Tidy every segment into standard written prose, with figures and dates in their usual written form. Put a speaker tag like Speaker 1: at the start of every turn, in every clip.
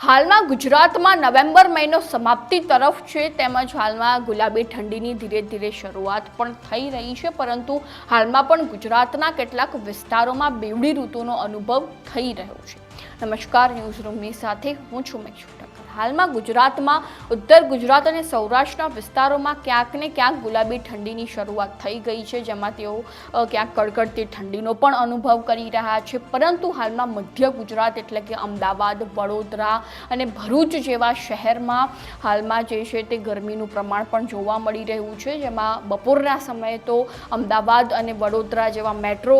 Speaker 1: હાલમાં ગુજરાતમાં નવેમ્બર મહિનો સમાપ્તિ તરફ છે, તેમજ હાલમાં ગુલાબી ઠંડીની ધીરે ધીરે શરૂઆત પણ થઈ રહી છે, પરંતુ હાલમાં પણ ગુજરાતના કેટલાક વિસ્તારોમાં બેવડી ઋતુનો અનુભવ થઈ રહ્યો છે। નમસ્કાર, ન્યૂઝ રૂમની સાથે હું છું મેક્ષુ ઠક્કર। હાલમાં ગુજરાતમાં ઉત્તર ગુજરાત અને સૌરાષ્ટ્રના વિસ્તારોમાં ક્યાંક ને ક્યાંક ગુલાબી ઠંડીની શરૂઆત થઈ ગઈ છે, જેમાં તેઓ ક્યાંક કડકડતી ઠંડીનો પણ અનુભવ કરી રહ્યા છે, પરંતુ હાલમાં મધ્ય ગુજરાત એટલે કે અમદાવાદ, વડોદરા અને ભરૂચ જેવા શહેરમાં હાલમાં જે છે તે ગરમીનું પ્રમાણ પણ જોવા મળી રહ્યું છે, જેમાં બપોરના સમયે તો અમદાવાદ અને વડોદરા જેવા મેટ્રો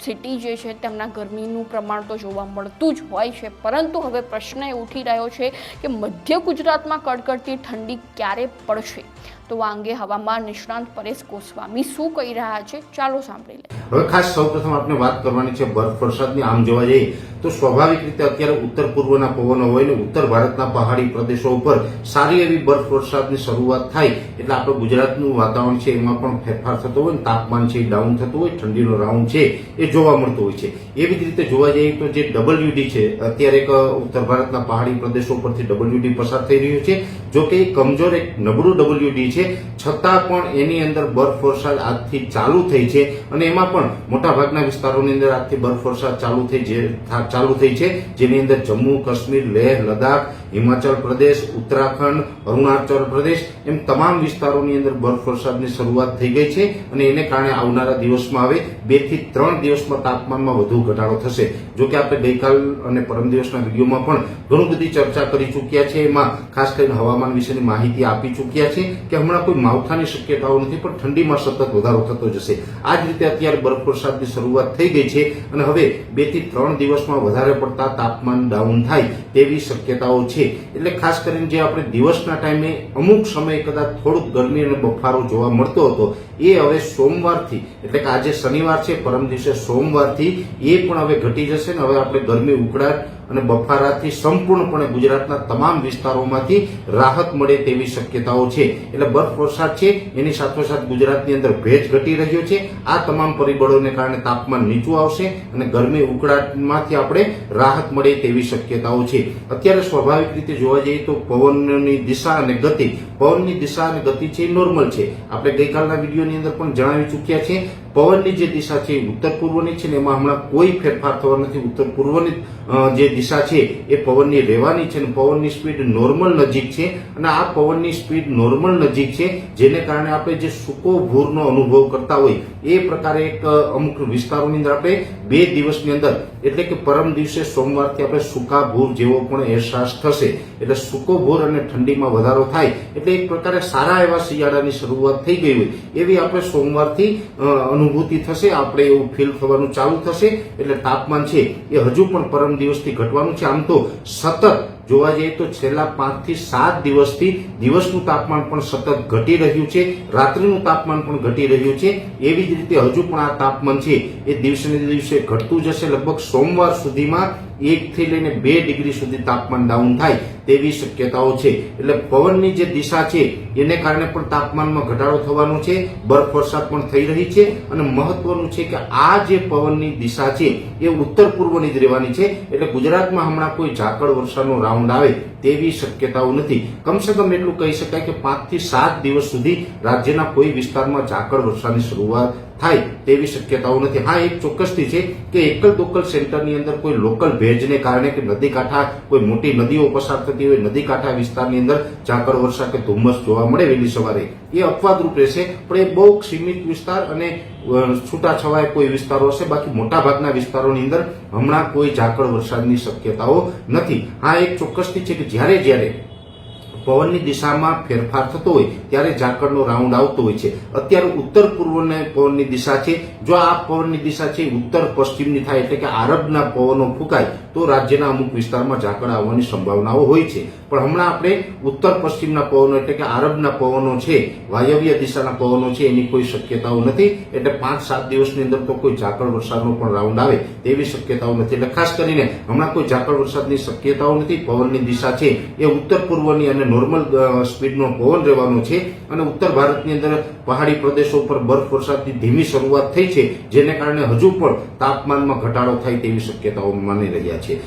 Speaker 1: સિટી જે છે તેમના ગરમીનું પ્રમાણ તો જોવા મળતું જ હોય છે, પરંતુ હવે પ્રશ્ન એ ઉઠી રહ્યો છે કે મધ્ય ગુજરાતમાં કડકડતી ઠંડી ક્યારે પડશે? તો આ અંગે હવામાન નિષ્ણાંત પરેશ ગોસ્વામી શું કહી રહ્યા છે, ચાલો સાંભળી લઈએ।
Speaker 2: હવે ખાસ સૌપ્રથમ આપણે વાત કરવાની છે બરફ વરસાદની। આમ જોવા જઈએ તો સ્વાભાવિક રીતે અત્યારે ઉત્તર પૂર્વના પવનો હોય ને ઉત્તર ભારતના પહાડી પ્રદેશો ઉપર સારી એવી બરફ વરસાદની શરૂઆત થાય એટલે આપણે ગુજરાતનું વાતાવરણ છે એમાં પણ ફેરફાર થતો હોય, તાપમાન છે ડાઉન થતું હોય, ઠંડીનો રાઉન્ડ છે એ જોવા મળતો હોય છે। એવી જ રીતે જોવા જઈએ તો જે WD છે અત્યારે એક ઉત્તર ભારતના પહાડી પ્રદેશો પરથી WD પસાર થઈ રહ્યું છે, જો કે કમજોર એક નબળું WD છે, છતાં પણ એની અંદર બરફ વરસાદ આજથી ચાલુ થઈ છે અને એમાં પણ મોટાભાગના વિસ્તારોની અંદર આજથી બરફ વરસાદ ચાલુ થઈ છે, જેની અંદર જમ્મુ કાશ્મીર, લેહ, લદ્દાખ, હિમાચલ પ્રદેશ, ઉત્તરાખંડ, અરુણાચલ પ્રદેશ એમ તમામ વિસ્તારોની અંદર બરફ વરસાદની શરૂઆત થઈ ગઈ છે અને એને કારણે આવનારા દિવસમાં હવે 2 થી 3 દિવસમાં તાપમાનમાં વધુ ઘટાડો થશે। જો કે આપણે ગઈકાલ અને પરમ દિવસના વિડીયોમાં પણ ઘણું બધી ચર્ચા કરી ચૂક્યા છે, એમાં ખાસ કરીને હવામાન વિશેની માહિતી આપી ચૂક્યા છે કે હમણાં કોઈ માવઠાની શક્યતાઓ નથી, પણ ઠંડીમાં સતત વધારો થતો જશે। આ જ રીતે અત્યારે બરફ વરસાદની શરૂઆત થઈ ગઈ છે અને હવે 2 થી 3 દિવસમાં વધારે પડતા તાપમાન ડાઉન થાય તેવી શક્યતાઓ છે। એટલે ખાસ કરીને જે આપણે દિવસના ટાઈમે અમુક સમય કદાચ થોડુંક ગરમી અને બફારો જોવા મળતો હતો એ હવે સોમવારથી એટલે કે આજે શનિવાર છે, પરમ દિવસે સોમવારથી એ પણ હવે ઘટી જશે ને હવે આપણે ગરમી, ઉકળાટ અને બફારાથી સંપૂર્ણપણે ગુજરાતના તમામ વિસ્તારોમાંથી રાહત મળે તેવી શક્યતાઓ છે। એટલે બરફ વરસાદ છે એની સાથોસાથ ગુજરાતની અંદર ભેજ ઘટી રહ્યો છે। આ તમામ પરિબળોને કારણે તાપમાન નીચું આવશે અને ગરમી, ઉકળાટમાંથી આપણે રાહત મળે તેવી શક્યતાઓ છે। અત્યારે સ્વાભાવિક રીતે જોવા જઈએ તો પવનની દિશા અને ગતિ, પવનની દિશા અને ગતિ છે એ નોર્મલ છે। આપણે ગઈકાલના વિડીયોની અંદર પણ જણાવી ચૂક્યા છે પવનની જે દિશા છે ઉત્તર પૂર્વની છે ને એમાં હમણાં કોઈ ફેરફાર થવા નથી। ઉત્તર પૂર્વની જે દિશા છે એ પવનની રહેવાની છે અને પવનની સ્પીડ નોર્મલ નજીક છે અને આ પવનની સ્પીડ નોર્મલ નજીક છે, જેને કારણે આપણે જે સૂકો ભૂરનો અનુભવ કરતા હોય એ પ્રકારે એક અમુક વિસ્તારોની અંદર આપણે 2 દિવસની અંદર એટલે કે પરમ દિવસે સોમવારથી આપણે સૂકા ભૂર જેવો પણ અહેસાસ થશે। એટલે સૂકો ભૂર અને ઠંડીમાં વધારો થાય એટલે એક પ્રકારે સારા એવા શિયાળાની શરૂઆત થઈ ગઈ હોય એવી આપણે સોમવારથી અનુભૂતિ થશે, આપણે એવું ફીલ થવાનું ચાલુ થશે। એટલે તાપમાન છે એ હજુ પણ પરમ દિવસથી ઘટવાનું છે। આમ તો સતત જોવા જઈએ તો છેલ્લા 5 થી 7 દિવસથી દિવસનું તાપમાન પણ સતત ઘટી રહ્યું છે, રાત્રિનું તાપમાન પણ ઘટી રહ્યું છે। એવી જ રીતે હજુ પણ આ તાપમાન છે એ દિવસે ને દિવસે ઘટતું જશે। લગભગ સોમવાર સુધીમાં 1 થી લઈને 2 ડિગ્રી સુધી તાપમાન ડાઉન થાય તેવી શક્યતાઓ છે। એટલે પવનની જે દિશા છે એને કારણે પણ તાપમાનમાં ઘટાડો થવાનો છે, બરફ વરસાદ પણ થઈ રહી છે અને મહત્વનું છે કે આ જે પવનની દિશા છે એ ઉત્તર પૂર્વની જ રહેવાની છે। એટલે ગુજરાતમાં હમણાં કોઈ ઝાકળ વર્ષાનો રાઉન્ડ આવે તેવી શક્યતાઓ નથી। કમસે કમ એટલું કહી શકાય કે 5 થી 7 દિવસ સુધી રાજ્યના કોઈ વિસ્તારમાં ઝાકળ વર્ષાની શરૂઆત થાય તેવી શક્યતાઓ નથી। હા, એક ચોક્કસથી છે કે એકલ દોકલ સેન્ટરની અંદર કોઈ લોકલ ભેજને કારણે કે નદી કાંઠા કોઈ મોટી નદીઓ પસાર થતી હોય, નદી કાંઠા વિસ્તારની અંદર ઝાકળ વર્ષા કે ધુમ્મસ જોવા મળે વહેલી સવારે, એ અપવાદરૂપ રહેશે, પણ એ બહુ સીમિત વિસ્તાર અને છૂટાછવાયા કોઈ વિસ્તારો હશે। બાકી મોટાભાગના વિસ્તારોની અંદર હમણાં કોઈ ઝાકળ વરસાદની શક્યતાઓ નથી। હા, એક ચોક્કસથી છે કે જ્યારે પવનની દિશામાં ફેરફાર થતો હોય ત્યારે ઝાકળનો રાઉન્ડ આવતો હોય છે। અત્યારે ઉત્તર પૂર્વના પવનની દિશા છે, જો આ પવનની દિશા છે ઉત્તર પશ્ચિમની થાય એટલે કે આરબના પવનો ફૂંકાય તો રાજ્યના અમુક વિસ્તારમાં ઝાકળ આવવાની સંભાવનાઓ હોય છે, પણ હમણાં આપણે ઉત્તર પશ્ચિમના પવનો એટલે કે આરબના પવનો છે, વાયવ્ય દિશાના પવનો છે એની કોઈ શક્યતાઓ નથી। એટલે 5-7 દિવસની અંદર તો કોઈ ઝાકળ વરસાદનો પણ રાઉન્ડ આવે તેવી શક્યતાઓ નથી। એટલે ખાસ કરીને હમણાં કોઈ ઝાકળ વરસાદની શક્યતાઓ નથી। પવનની દિશા છે એ ઉત્તર પૂર્વની અને નોર્મલ સ્પીડનો પવન રહેવાનો છે અને ઉત્તર ભારતની અંદર પહાડી પ્રદેશો પર બરફ વરસાદની ધીમી શરૂઆત થઈ છે, જેને કારણે હજુ પણ તાપમાનમાં ઘટાડો થાય તેવી શક્યતાઓ માની રહ્યા છે।